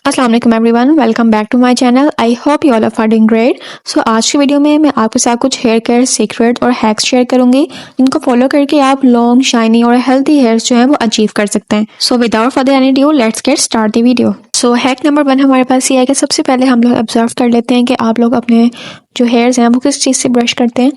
अस्सलाम वालेकुम everyone, welcome back to my channel. I hope you all are doing great. So आज की video में मैं आपके साथ कुछ हेयर केयर सीक्रेट और हैक्स शेयर करूंगी जिनको फॉलो करके आप लॉन्ग शाइनी और हेल्थी हेयर्स जो है वो अचीव कर सकते हैं। So without further any due let's get start the video. So hack number 1 हमारे पास ये है कि सबसे पहले हम लोग ऑब्जर्व कर लेते हैं कि आप लोग अपने जो हेयर्स हैं वो किस चीज़ से ब्रश करते हैं।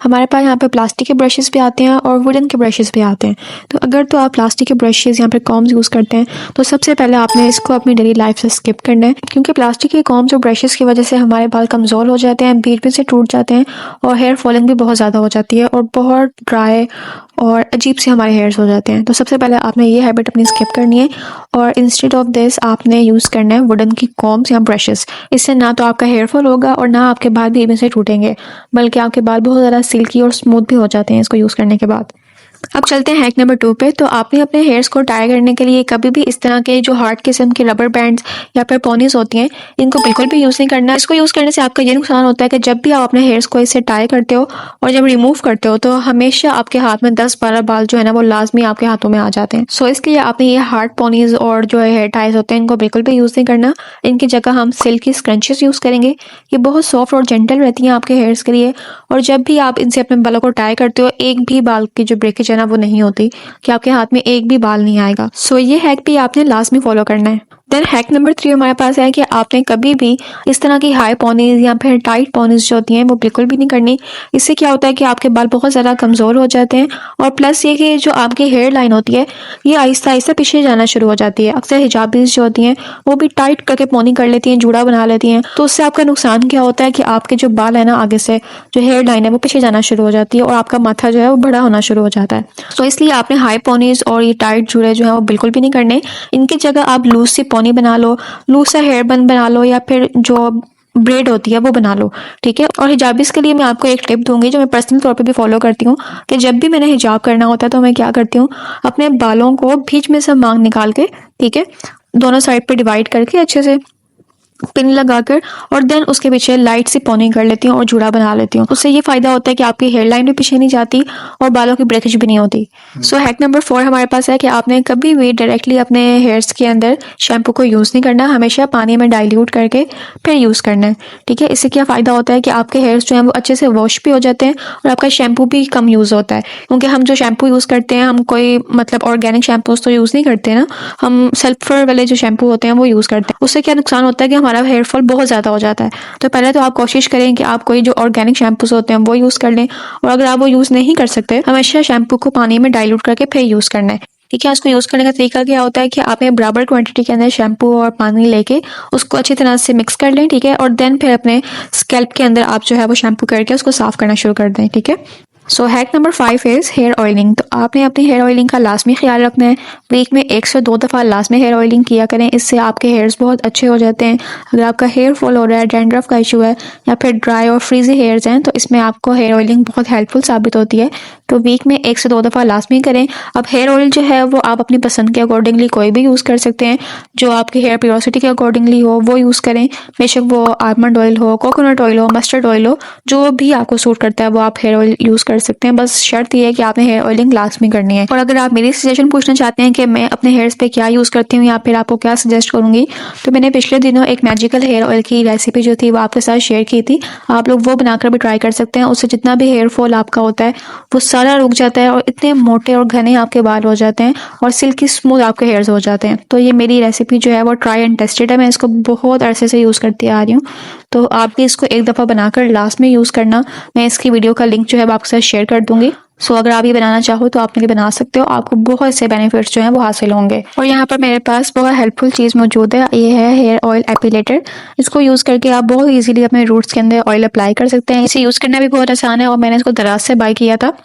हमारे पास यहाँ पे प्लास्टिक के ब्रशेस भी आते हैं और वुडन के ब्रशेस भी आते हैं। तो अगर तो आप प्लास्टिक के ब्रशेस यहाँ पे कॉम्स यूज़ करते हैं तो सबसे पहले आपने इसको अपनी डेली लाइफ से स्किप करना है, क्योंकि प्लास्टिक के कॉम्स और ब्रशेस की वजह से हमारे बाल कमज़ोर हो जाते हैं, बीच में से टूट जाते हैं और हेयर फॉलिंग भी बहुत ज़्यादा हो जाती है और बहुत ड्राई और अजीब से हमारे हेयर्स हो जाते हैं। तो सबसे पहले आपने ये हैबिट अपनी स्किप करनी है और इंस्टेड ऑफ दिस आपने यूज़ करना है वुडन की कॉम्स या ब्रशेस। इससे ना तो आपका हेयर फॉल होगा और ना आपके बाल बीच में से टूटेंगे, बल्कि आपके बाल बहुत ज़्यादा सिल्की और स्मूथ भी हो जाते हैं इसको यूज़ करने के बाद। अब चलते हैं हैक नंबर 2 पे। तो आपने अपने हेयर्स को टाई करने के लिए कभी भी इस तरह के जो हार्ड किस्म के रबर बैंड्स या फिर पोनीज होती हैं इनको बिल्कुल भी यूज़ नहीं करना। इसको यूज़ करने से आपका ये नुकसान होता है कि जब भी आप अपने हेयर्स को इससे टाई करते हो और जब रिमूव करते हो तो हमेशा आपके हाथ में 10-12 बाल जो है ना वो लाजमी आपके हाथों में आ जाते हैं। सो इसलिए आपने ये हार्ड पोनीज और जो हेयर टाइज होते हैं इनको बिल्कुल भी यूज़ नहीं करना। इनकी जगह हम सिल्की स्क्रंचेस यूज़ करेंगे। ये बहुत सॉफ्ट और जेंटल रहती हैं आपके हेयर्स के लिए, और जब भी आप इनसे अपने बालों को टाई करते हो एक भी बाल की जो ब्रेकेज है ना वो नहीं होती, कि आपके हाथ में एक भी बाल नहीं आएगा। सो ये हैक भी आपने लाजमी फॉलो करना है। देन हैक नंबर 3 हमारे पास है कि आपने कभी भी इस तरह की हाई पोनीज या फिर टाइट पोनीज जो होती हैं वो बिल्कुल भी नहीं करनी। इससे क्या होता है कि आपके बाल बहुत ज़्यादा कमज़ोर हो जाते हैं और प्लस ये कि जो आपकी हेयर लाइन होती है ये आहिस्ता आहिस्ता पीछे जाना शुरू हो जाती है। अक्सर हिजाबीज जो होती हैं वो भी टाइट करके पोनी कर लेती हैं, जूड़ा बना लेती हैं। तो उससे आपका नुकसान क्या होता है कि आपके जो बाल है ना आगे से जो हेयर लाइन है वो पीछे जाना शुरू हो जाती है और आपका माथा जो है वो बड़ा होना शुरू हो जाता है। तो इसलिए आपने हाई पोनीज और ये टाइट जूड़े जो है वो बिल्कुल भी नहीं करने। इनकी जगह आप लूज सी पोनी बना लो, लूज सा हेयर बन बना लो, या फिर जो ब्रेड होती है वो बना लो, ठीक है। और हिजाबिस के लिए मैं आपको एक टिप दूंगी जो मैं पर्सनल तौर पे भी फॉलो करती हूँ कि जब भी मैंने हिजाब करना होता है तो मैं क्या करती हूँ, अपने बालों को बीच में से मांग निकाल के, ठीक है, दोनों साइड पे डिवाइड करके अच्छे से पिन लगाकर और देन उसके पीछे लाइट सी पोनी कर लेती हूँ और जूड़ा बना लेती हूँ। उससे ये फायदा होता है कि आपकी हेयर लाइन भी पीछे नहीं जाती और बालों की ब्रेकेज भी नहीं होती। सो हैक नंबर 4 हमारे पास है कि आपने कभी भी डायरेक्टली अपने हेयर्स के अंदर शैम्पू को यूज़ नहीं करना, हमेशा पानी में डाइल्यूट करके फिर यूज़ करना है, ठीक है। इससे क्या फ़ायदा होता है कि आपके हेयर्स जो हैं वो अच्छे से वॉश भी हो जाते हैं और आपका शैम्पू भी कम यूज़ होता है, क्योंकि हम जो शैम्पू यूज़ करते हैं हम कोई मतलब ऑर्गेनिक शैम्पूज तो यूज़ नहीं करते ना, हम सल्फर वाले जो शैम्पू होते हैं वो यूज़ करते हैं। उससे क्या नुकसान होता है कि हमारा हेयर फॉल बहुत ज़्यादा हो जाता है। तो पहले तो आप कोशिश करें कि आप कोई जो ऑर्गेनिक शैम्पूज होते हैं वो यूज़ कर लें, और अगर आप वो यूज़ नहीं कर सकते हमेशा शैम्पू को पानी में डाइल्यूट करके फिर यूज़ करना है, ठीक है। उसको यूज़ करने का तरीका क्या होता है कि आपने बराबर क्वांटिटी के अंदर शैम्पू और पानी लेके उसको अच्छी तरह से मिक्स कर लें, ठीक है, और देन फिर अपने स्कैल्प के अंदर आप जो है वो शैम्पू करके उसको साफ करना शुरू कर दें, ठीक है। So hack number 5 is hair oiling. तो आपने अपनी हेयर ऑयलिंग का लाजमी ख्याल रखना है। वीक में 1 से 2 दफ़ा लाजमी हेयर ऑयलिंग किया करें, इससे आपके हेयर्स बहुत अच्छे हो जाते हैं। अगर आपका हेयर फॉल हो रहा है, डैंड्रफ का इशू है या फिर ड्राई और फ्रीजी हेयर्स हैं तो इसमें आपको हेयर ऑयलिंग बहुत हेल्पफुल साबित होती है। तो वीक में 1 से 2 दफ़ा लाजमी करें। अब हेयर ऑयल जो है वो आप अपनी पसंद के अकॉर्डिंगली कोई भी यूज़ कर सकते हैं, जो आपकी हेयर प्योरिसिटी के अकॉर्डिंगली हो वो यूज़ करें। बेशक वो आलमंड ऑयल हो, कोकोनट ऑयल हो, मस्टर्ड ऑयल हो, जो भी आपको सूट करता है वो आप हेयर ऑयल यूज़ कर सकते हैं। बस शर्त ये है कि आपने हेयर ऑयलिंग लाजमी करनी है। और अगर आप मेरी सजेशन पूछना चाहते हैं कि मैं अपने हेयर्स पे क्या यूज़ करती हूँ या फिर आपको क्या सजेस्ट करूँगी, तो मैंने पिछले दिनों एक मैजिकल हेयर ऑयल की रेसिपी जो थी वो आपके साथ शेयर की थी। आप लोग वो बनाकर भी ट्राई कर सकते हैं। उससे जितना भी हेयर फॉल आपका होता है वो सारा रुक जाता है और इतने मोटे और घने आपके बाल हो जाते हैं और सिल्की स्मूथ आपके हेयर्स हो जाते हैं। तो ये मेरी रेसिपी जो है वो ट्राई एंड टेस्टेड है, मैं इसको बहुत अरसे से यूज़ करती आ रही हूँ। तो आप भी इसको एक दफ़ा बनाकर लास्ट में यूज़ करना। मैं इसकी वीडियो का लिंक जो है आपके साथ शेयर कर दूंगी। सो अगर आप ये बनाना चाहो तो आप ये बना सकते हो, आपको बहुत से बेनिफिट्स जो हैं वो हासिल होंगे। और यहाँ पर मेरे पास बहुत हेल्पफुल चीज़ मौजूद है, ये है हेयर ऑयल एपिलेटर। इसको यूज़ करके आप बहुत इजीली अपने रूट्स के अंदर ऑयल अप्लाई कर सकते हैं। इसे यूज़ करना भी बहुत आसान है और मैंने इसको दराज से बाय किया था।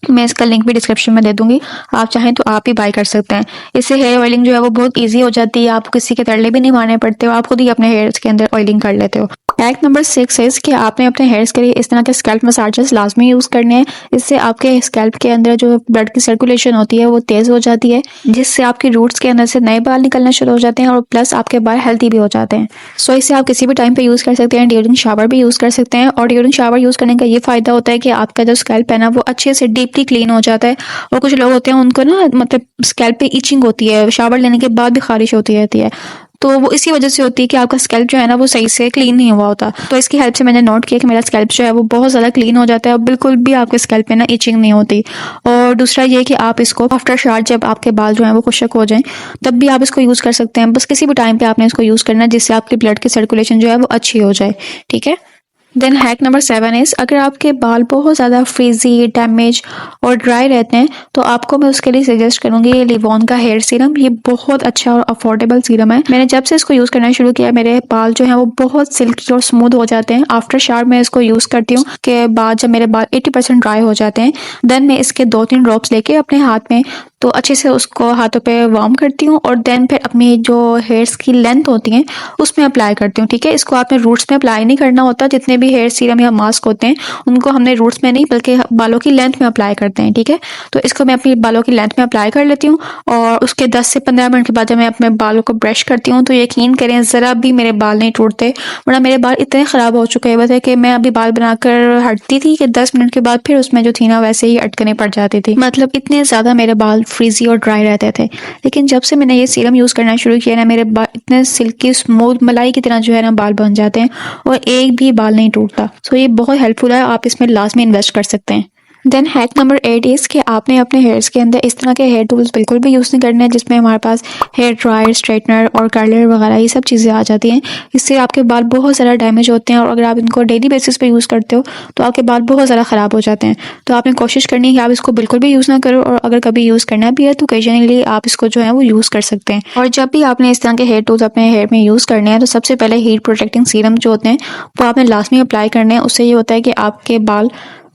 मैं इसका लिंक भी डिस्क्रिप्शन में दे दूंगी, आप चाहें तो आप ही बाय कर सकते हैं। इससे हेयर ऑयलिंग जो है वो बहुत इजी हो जाती है, आपको किसी के तरले भी नहीं मारने पड़ते हो, आप खुद ही अपने हेयर्स के अंदर ऑयलिंग कर लेते हो। हैक नंबर 6 है कि आपने अपने हेयर्स के लिए इस तरह के स्कैल्प मसाजर्स लाजमी यूज़ करने हैं। इससे आपके स्कैल्प के अंदर जो ब्लड की सर्कुलेशन होती है वो तेज़ हो जाती है, जिससे आपके रूट्स के अंदर से नए बाल निकलना शुरू हो जाते हैं और प्लस आपके बाल हेल्थी भी हो जाते हैं। सो इसे आप किसी भी टाइम पे यूज़ कर सकते हैं, ड्यूरिंग शावर भी यूज़ कर सकते हैं। और ड्यूरिंग शावर यूज़ करने का ये फ़ायदा होता है कि आपका जो स्कैल्प है ना वो अच्छे से डीपली क्लीन हो जाता है। और कुछ लोग होते हैं उनको ना मतलब स्कैल्प पे इचिंग होती है, शावर लेने के बाद भी खारिश होती रहती है, तो वो इसी वजह से होती है कि आपका स्कैल्प जो है ना वो सही से क्लीन नहीं हुआ होता। तो इसकी हेल्प से मैंने नोट किया कि मेरा स्कैल्प जो है वो बहुत ज़्यादा क्लीन हो जाता है और बिल्कुल भी आपके स्कैल्प पे ना इचिंग नहीं होती। और दूसरा ये कि आप इसको आफ्टर शावर जब आपके बाल जो हैं वो खुश्क हो जाएं तब भी आप इसको यूज़ कर सकते हैं। बस किसी भी टाइम पे आपने इसको यूज़ करना है जिससे आपकी ब्लड की सर्कुलेशन जो है वो अच्छी हो जाए, ठीक है। देन हैक नंबर 7 इज़, अगर आपके बाल बहुत ज़्यादा फ्रीजी, डैमेज और ड्राई रहते हैं तो आपको मैं उसके लिए सजेस्ट करूँगी ये लिवॉन का हेयर सीरम। ये बहुत अच्छा और अफोर्डेबल सीरम है। मैंने जब से इसको यूज़ करना शुरू किया मेरे बाल जो हैं वो बहुत सिल्की और स्मूथ हो जाते हैं। आफ्टर शावर मैं इसको यूज़ करती हूँ के बाद जब मेरे बाल 80% ड्राई हो जाते हैं देन मैं इसके 2-3 ड्रॉप्स लेके अपने हाथ में तो अच्छे से उसको हाथों पे वार्म करती हूँ और देन फिर अपनी जो हेयर्स की लेंथ होती है उसमें अप्लाई करती हूँ, ठीक है। इसको आपने रूट्स में अप्लाई नहीं करना होता। जितने भी हेयर सीरम या मास्क होते हैं उनको हमने रूट्स में नहीं बल्कि बालों की लेंथ में अप्लाई करते हैं, ठीक है। तो इसको मैं अपनी बालों की लेंथ में अप्लाई कर लेती हूँ और उसके 10 से 15 मिनट के बाद जब मैं अपने बालों को ब्रश करती हूँ तो यकीन करें ज़रा भी मेरे बाल नहीं टूटते, वरना मेरे बाल इतने ख़राब हो चुके हैं कि मैं अभी बाल बनाकर हटती थी कि 10 मिनट के बाद फिर उसमें जो थी ना वैसे ही अटकने पड़ जाती थी। मतलब इतने ज़्यादा मेरे बाल फ्रीजी और ड्राई रहते थे। लेकिन जब से मैंने ये सीरम यूज़ करना शुरू किया ना मेरे बाल इतने सिल्की स्मूथ मलाई की तरह जो है ना बाल बन जाते हैं और एक भी बाल नहीं टूटता। सो ये बहुत हेल्पफुल है, आप इसमें लाजमी इन्वेस्ट कर सकते हैं। देन हैक नंबर 8 इज़ कि आपने अपने हेयर्स के अंदर इस तरह के हेयर टूल्स बिल्कुल भी यूज़ नहीं करने हैं जिसमें हमारे पास हेयर ड्रायर, स्ट्रेटनर और कर्लर वगैरह ये सब चीज़ें आ जाती हैं। इससे आपके बाल बहुत ज़्यादा डैमेज होते हैं और अगर आप इनको डेली बेसिस पे यूज़ करते हो तो आपके बाल बहुत ज़्यादा ख़राब हो जाते हैं। तो आपने कोशिश करनी है कि आप इसको बिल्कुल भी यूज़ ना करो और अगर कभी यूज़ करना भी है तो ओकेजनली आप इसको जो है वो यूज़ कर सकते हैं। और जब भी आपने इस तरह के हेयर टूल्स अपने हेयर में यूज़ करने हैं तो सबसे पहले हीट प्रोटेक्टिंग सीरम जो होते हैं वो आपने लाजमी अप्लाई करने हैं। उससे ये होता है कि आपके बाल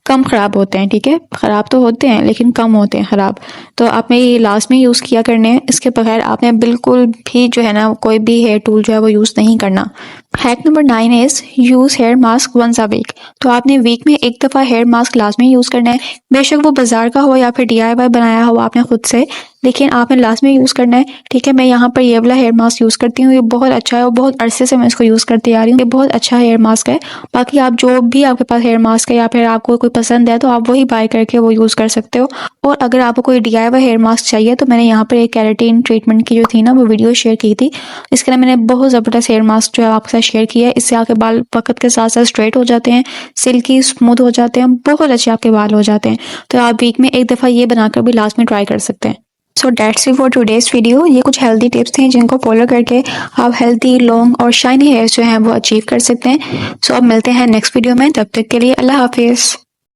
कम ख़राब होते हैं, ठीक है। ख़राब तो होते हैं लेकिन कम होते हैं ख़राब। तो आपने ये लाजमी यूज़ किया करने हैं। इसके बगैर आपने बिल्कुल भी जो है ना कोई भी हेयर टूल जो है वो यूज़ नहीं करना। Hack number 9 is use hair mask once a week. तो आपने वीक में एक दफ़ा हेयर मास्क लाजमी यूज़ करना है, बेशक वो बाजार का हो या फिर DIY बनाया हो आपने खुद से, लेकिन आपने लाजमी यूज़ करना है, ठीक है। मैं यहाँ पर ये वाला हेयर मास्क यूज़ करती हूँ, ये बहुत अच्छा है और बहुत अरसे से मैं इसको यूज़ करती आ रही हूँ। ये बहुत अच्छा हेयर मास्क है। बाकी आप जो भी आपके पास हेयर मास्क है या फिर आपको कोई पसंद है तो आप वही बाय करके वो यूज़ कर सकते हो। और अगर आपको कोई DIY हेयर मास्क चाहिए तो मैंने यहाँ पर एक केराटिन ट्रीटमेंट की जो थी ना वो वीडियो शेयर की थी। इसके लिए मैंने बहुत ज़बरदस्त हेयर मास्क जो है आपके साथ शेयर किया है। इससे आपके बाल वक्त के साथ साथ स्ट्रेट हो जाते हैं, सिल्की स्मूथ हो जाते हैं, बहुत अच्छे आपके बाल हो जाते हैं। तो आप वीक में एक दफ़ा ये बनाकर भी लास्ट में ट्राई कर सकते हैं। So that's it for today's video. ये कुछ हेल्दी टिप्स थे जिनको फॉलो करके आप हेल्दी, लॉन्ग और शाइनी हेयर्स जो हैं वो अचीव कर सकते हैं। सो अब मिलते हैं नेक्स्ट वीडियो में, तब तक के लिए अल्लाह हाफिज़।